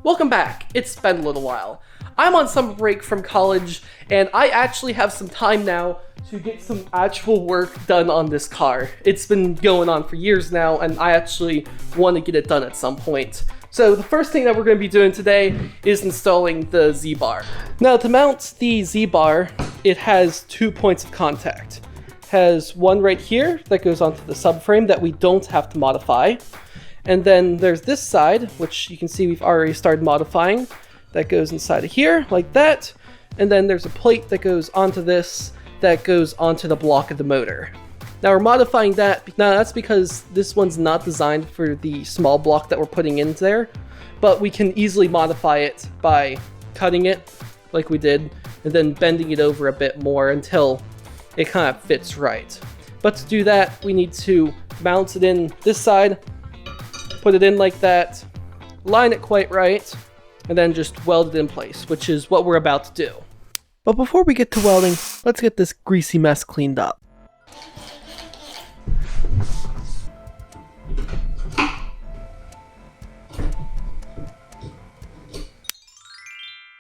Welcome back. It's been a little while. I'm on some break from college, and I actually have some time now to get some actual work done on this car. It's been going on for years now, and I actually want to get it done at some point. So the first thing that we're going to be doing today is installing the Z-bar. Now to mount the Z-bar, it has 2 points of contact. It has one right here that goes onto the subframe that we don't have to modify. And then there's this side, which you can see we've already started modifying. That goes inside of here, like that. And then there's a plate that goes onto this, that goes onto the block of the motor. Now we're modifying that. Now that's because this one's not designed for the small block that we're putting in there, but we can easily modify it by cutting it, like we did, and then bending it over a bit more until it kind of fits right. But to do that, we need to mount it in this side, put it in like that, line it quite right, and then just weld it in place, which is what we're about to do. But before we get to welding, let's get this greasy mess cleaned up.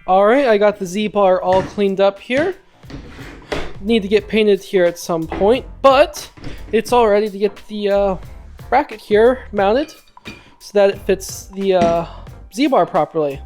Alright, I got the Z-bar all cleaned up here. Need to get painted here at some point, but it's all ready to get the bracket here mounted so that it fits the Z-bar properly.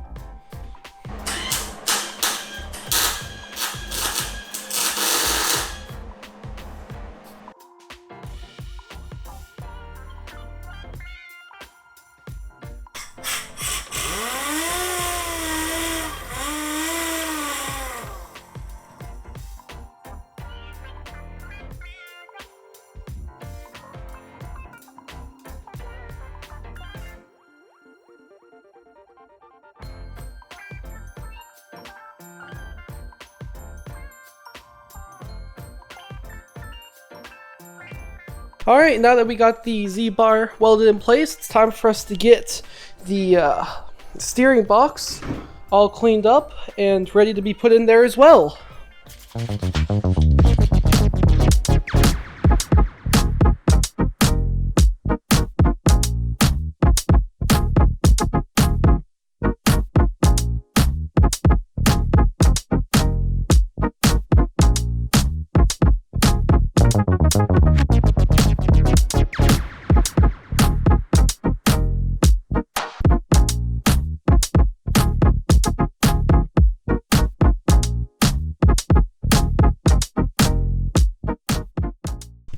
Alright, now that we got the Z-bar welded in place, it's time for us to get the steering box all cleaned up and ready to be put in there as well.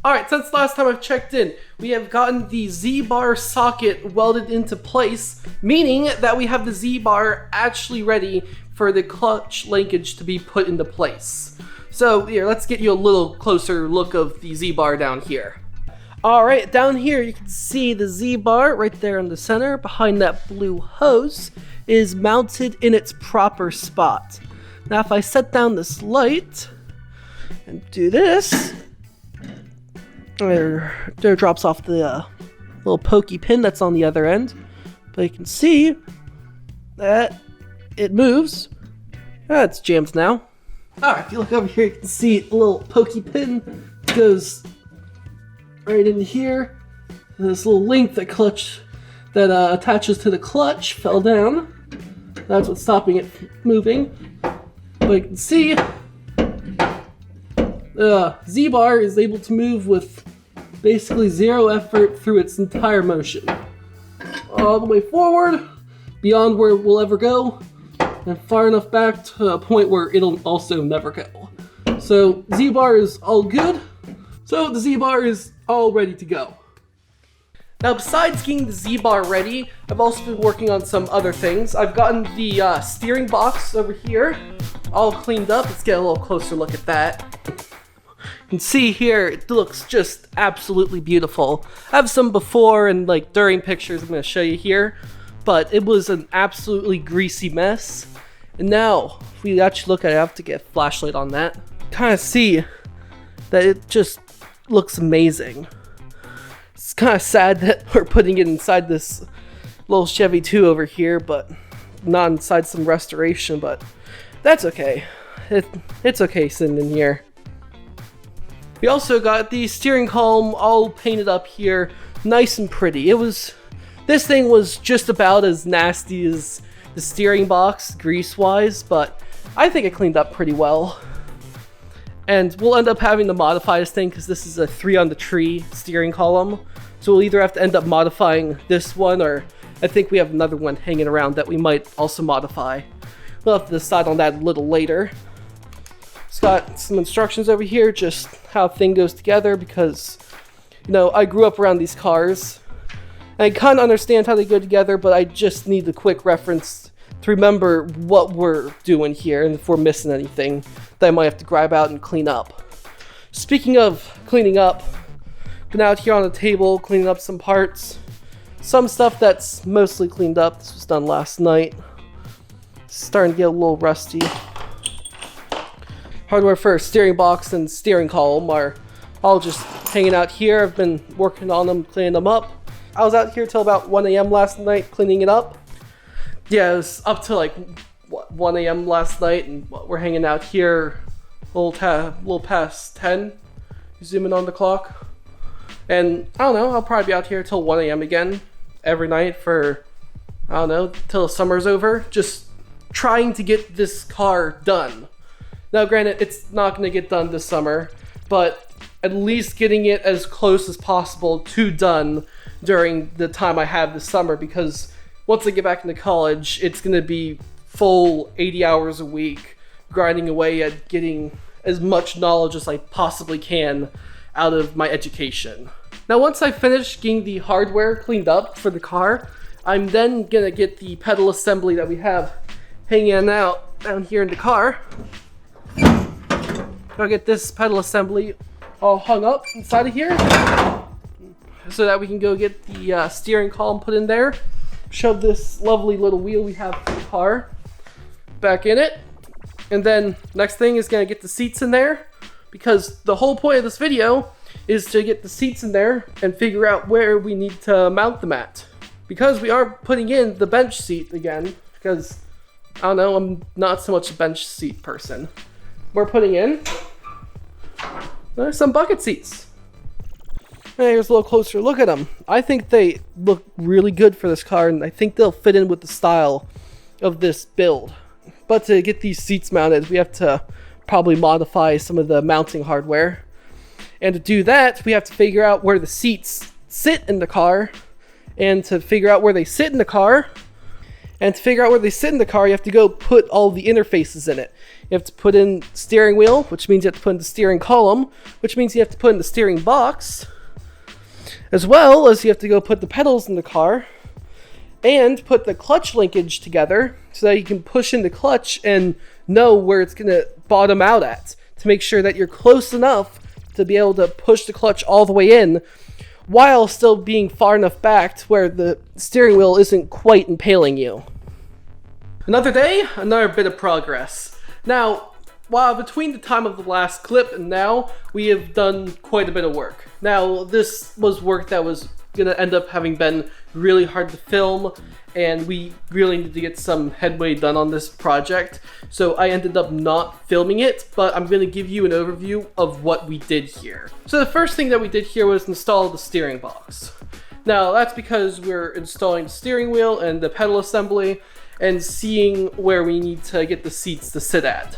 Alright, since last time I've checked in, we have gotten the Z-bar socket welded into place, meaning that we have the Z-bar actually ready for the clutch linkage to be put into place. So here, let's get you a little closer look of the Z-bar down here. Alright, down here you can see the Z-bar right there in the center behind that blue hose is mounted in its proper spot. Now if I set down this light and do this, there drops off the little pokey pin that's on the other end. But you can see that it moves. It's jammed now. Alright, if you look over here, you can see the little pokey pin goes right in here. This little link that attaches to the clutch fell down. That's what's stopping it from moving. But you can see Z-bar is able to move with basically zero effort through its entire motion. All the way forward, beyond where it will ever go, and far enough back to a point where it'll also never go. So Z-bar is all good, so the Z-bar is all ready to go. Now besides getting the Z-bar ready, I've also been working on some other things. I've gotten the steering box over here all cleaned up. Let's get a little closer look at that. You can see here, it looks just absolutely beautiful. I have some before and during pictures I'm going to show you here, but it was an absolutely greasy mess. And now, if we actually look at it, I have to get a flashlight on that. Kind of see that it just looks amazing. It's kind of sad that we're putting it inside this little Chevy 2 over here, but not inside some restoration, but that's okay. It's okay sitting in here. We also got the steering column all painted up here, nice and pretty. This thing was just about as nasty as the steering box grease-wise, but I think it cleaned up pretty well. And we'll end up having to modify this thing because this is a 3-on-the-tree steering column. So we'll either have to end up modifying this one, or I think we have another one hanging around that we might also modify. We'll have to decide on that a little later. It's got some instructions over here, just how a thing goes together, because, you know, I grew up around these cars. And I kind of understand how they go together, but I just need a quick reference to remember what we're doing here, and if we're missing anything that I might have to grab out and clean up. Speaking of cleaning up, been out here on the table cleaning up some parts. Some stuff that's mostly cleaned up. This was done last night. Starting to get a little rusty. Hardware first, steering box and steering column are all just hanging out here. I've been working on them, cleaning them up. I was out here till about 1 a.m. last night cleaning it up. Yeah, it was up to like 1 a.m. last night, and we're hanging out here a little past 10. Zoom in on the clock. And I don't know, I'll probably be out here till 1 a.m. again every night for, I don't know, till summer's over. Just trying to get this car done. Now granted, it's not going to get done this summer, but at least getting it as close as possible to done during the time I have this summer, because once I get back into college, it's going to be full 80 hours a week grinding away at getting as much knowledge as I possibly can out of my education. Now once I finish getting the hardware cleaned up for the car, I'm then gonna get the pedal assembly that we have hanging out down here in the car. I'll get this pedal assembly all hung up inside of here so that we can go get the steering column put in there. Shove this lovely little wheel we have for the car back in it. And then next thing is gonna get the seats in there, because the whole point of this video is to get the seats in there and figure out where we need to mount them at. Because we are putting in the bench seat again, because, I don't know, I'm not so much a bench seat person. We're putting in some bucket seats. Hey, here's a little closer look at them. I think they look really good for this car, and I think they'll fit in with the style of this build. But to get these seats mounted, we have to probably modify some of the mounting hardware. And to do that, we have to figure out where the seats sit in the car. And to figure out where they sit in the car, you have to go put all the interfaces in it. You have to put in steering wheel, which means you have to put in the steering column, which means you have to put in the steering box, as well as you have to go put the pedals in the car, and put the clutch linkage together so that you can push in the clutch and know where it's going to bottom out at, to make sure that you're close enough to be able to push the clutch all the way in while still being far enough back to where the steering wheel isn't quite impaling you. Another day, another bit of progress. Now, while between the time of the last clip and now, we have done quite a bit of work. Now, this was work that was gonna end up having been really hard to film, and we really need to get some headway done on this project. So I ended up not filming it, but I'm gonna give you an overview of what we did here. So the first thing that we did here was install the steering box. Now that's because we're installing the steering wheel and the pedal assembly and seeing where we need to get the seats to sit at.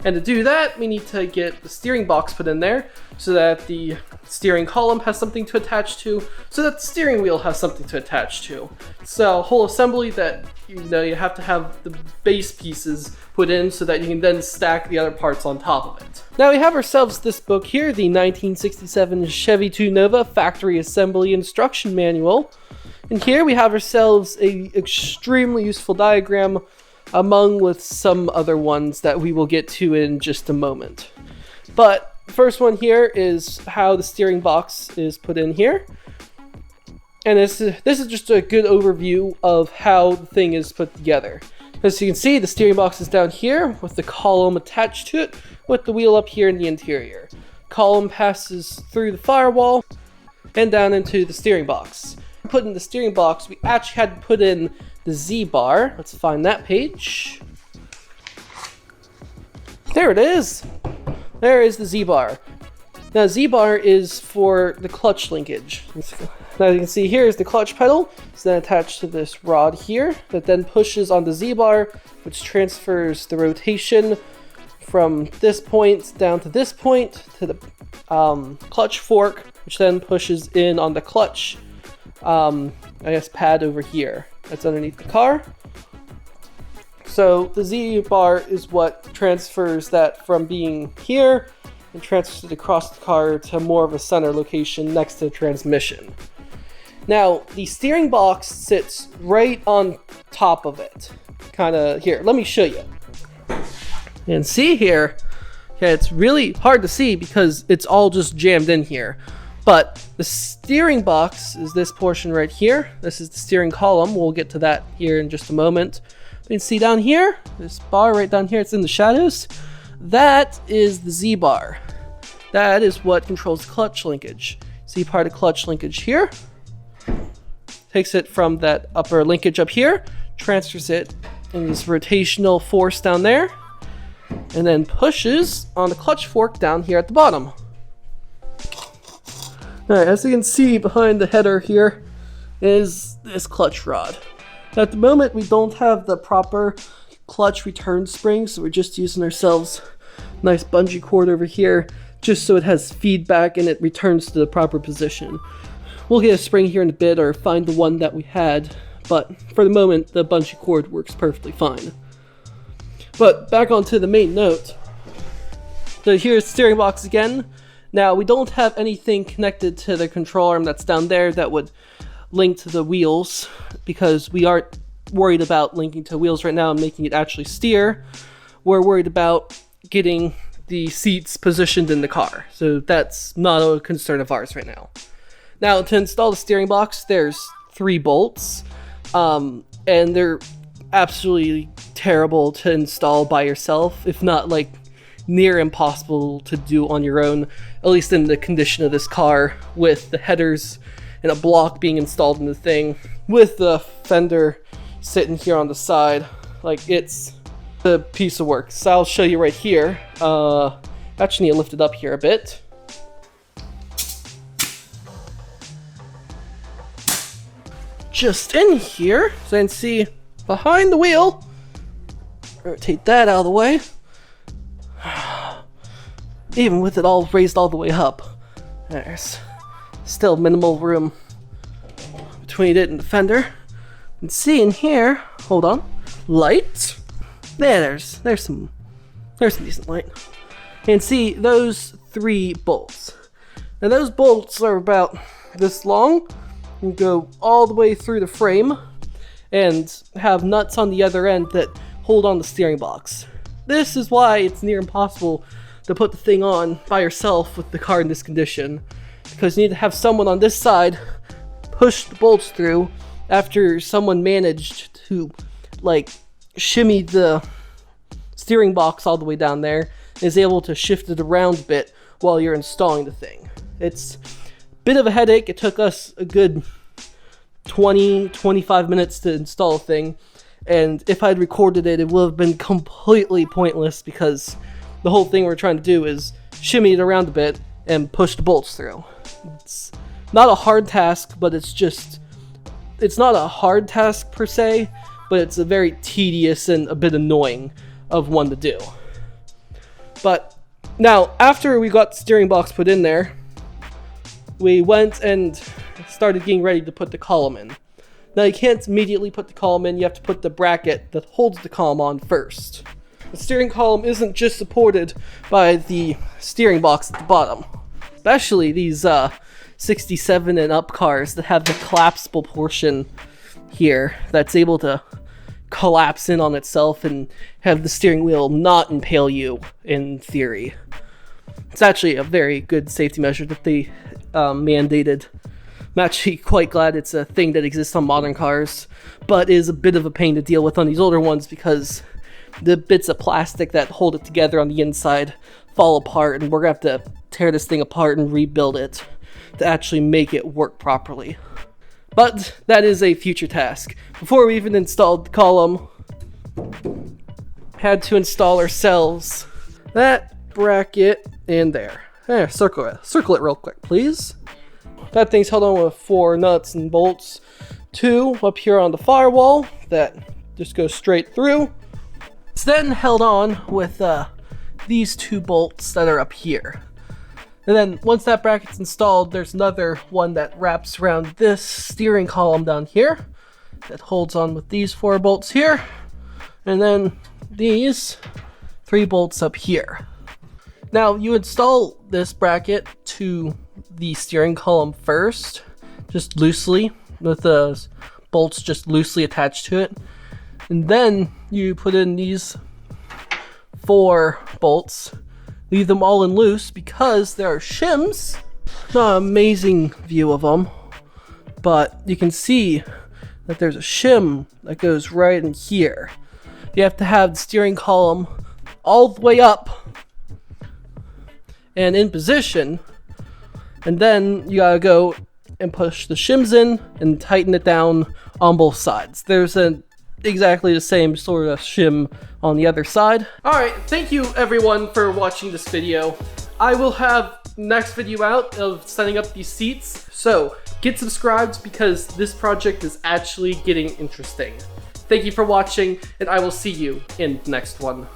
And to do that, we need to get the steering box put in there so that the steering column has something to attach to, so that the steering wheel has something to attach to. So a whole assembly that you have to have the base pieces put in so that you can then stack the other parts on top of it. Now we have ourselves this book here, the 1967 Chevy 2 Nova Factory Assembly Instruction Manual. And here we have ourselves a extremely useful diagram among with some other ones that we will get to in just a moment. But the first one here is how the steering box is put in here. And this is just a good overview of how the thing is put together. As you can see, the steering box is down here with the column attached to it with the wheel up here in the interior. Column passes through the firewall and down into the steering box. Put in the steering box, we actually had to put in the Z-bar. Let's find that page. There it is. There is the Z-bar. Now Z-bar is for the clutch linkage. Now you can see here is the clutch pedal. It's then attached to this rod here that then pushes on the Z-bar, which transfers the rotation from this point down to this point to the clutch fork, which then pushes in on the clutch, pad over here. That's underneath the car. So the Z-bar is what transfers that from being here and transfers it across the car to more of a center location next to the transmission. Now, the steering box sits right on top of it. Here, let me show you. And see here, okay, it's really hard to see because it's all just jammed in here. But the steering box is this portion right here. This is the steering column. We'll get to that here in just a moment. You can see down here, this bar right down here, it's in the shadows. That is the Z-bar. That is what controls the clutch linkage. See part of clutch linkage here. Takes it from that upper linkage up here, transfers it in this rotational force down there, and then pushes on the clutch fork down here at the bottom. Alright, as you can see behind the header here is this clutch rod. Now, at the moment we don't have the proper clutch return spring, so we're just using ourselves a nice bungee cord over here just so it has feedback and it returns to the proper position. We'll get a spring here in a bit or find the one that we had, but for the moment the bungee cord works perfectly fine. But back onto the main note. So here's the steering box again. Now we don't have anything connected to the control arm that's down there that would link to the wheels because we aren't worried about linking to wheels right now and making it actually steer. We're worried about getting the seats positioned in the car. So that's not a concern of ours right now. Now to install the steering box, there's 3 bolts and they're absolutely terrible to install by yourself, if not like near impossible to do on your own, at least in the condition of this car, with the headers and a block being installed in the thing, with the fender sitting here on the side. Like, it's a piece of work. So I'll show you right here. Actually need to lift it up here a bit. Just in here, so you can see behind the wheel. Rotate that out of the way. Even with it all raised all the way up, there's still minimal room between it and the fender. And see in here, hold on, light. There's some decent light. And see those 3 bolts. Now those bolts are about this long and go all the way through the frame and have nuts on the other end that hold on the steering box. This is why it's near impossible to put the thing on by yourself with the car in this condition, because you need to have someone on this side push the bolts through after someone managed to like shimmy the steering box all the way down there and is able to shift it around a bit while you're installing the thing. It's a bit of a headache. It took us a good 20-25 minutes to install a thing, and if I'd recorded it, it would have been completely pointless because the whole thing we're trying to do is shimmy it around a bit and push the bolts through. It's not a hard task, but it's not a hard task per se, but it's a very tedious and a bit annoying of one to do. But now, after we got the steering box put in there, we went and started getting ready to put the column in. Now you can't immediately put the column in, you have to put the bracket that holds the column on first. The steering column isn't just supported by the steering box at the bottom. Especially these 67 and up cars that have the collapsible portion here that's able to collapse in on itself and have the steering wheel not impale you in theory. It's actually a very good safety measure that they mandated. I'm actually quite glad it's a thing that exists on modern cars, but is a bit of a pain to deal with on these older ones because the bits of plastic that hold it together on the inside fall apart, and we're gonna have to tear this thing apart and rebuild it to actually make it work properly. But that is a future task. Before we even installed the column, had to install ourselves that bracket in there. Circle it real quick, please. that thing's held on with 4 nuts and bolts. 2 up here on the firewall that just goes straight through. It's then held on with these 2 bolts that are up here. And then once that bracket's installed, there's another one that wraps around this steering column down here that holds on with these 4 bolts here. And then these 3 bolts up here. Now you install this bracket to the steering column first, just loosely, with the bolts just loosely attached to it. And then you put in these 4 bolts, leave them all in loose because there are shims. Not an amazing view of them, but you can see that there's a shim that goes right in here. You have to have the steering column all the way up and in position, and then you gotta go and push the shims in and tighten it down on both sides. There's exactly the same sort of shim on the other side. Alright, thank you everyone for watching this video. I will have next video out of setting up these seats, so get subscribed because this project is actually getting interesting. Thank you for watching, and I will see you in the next one.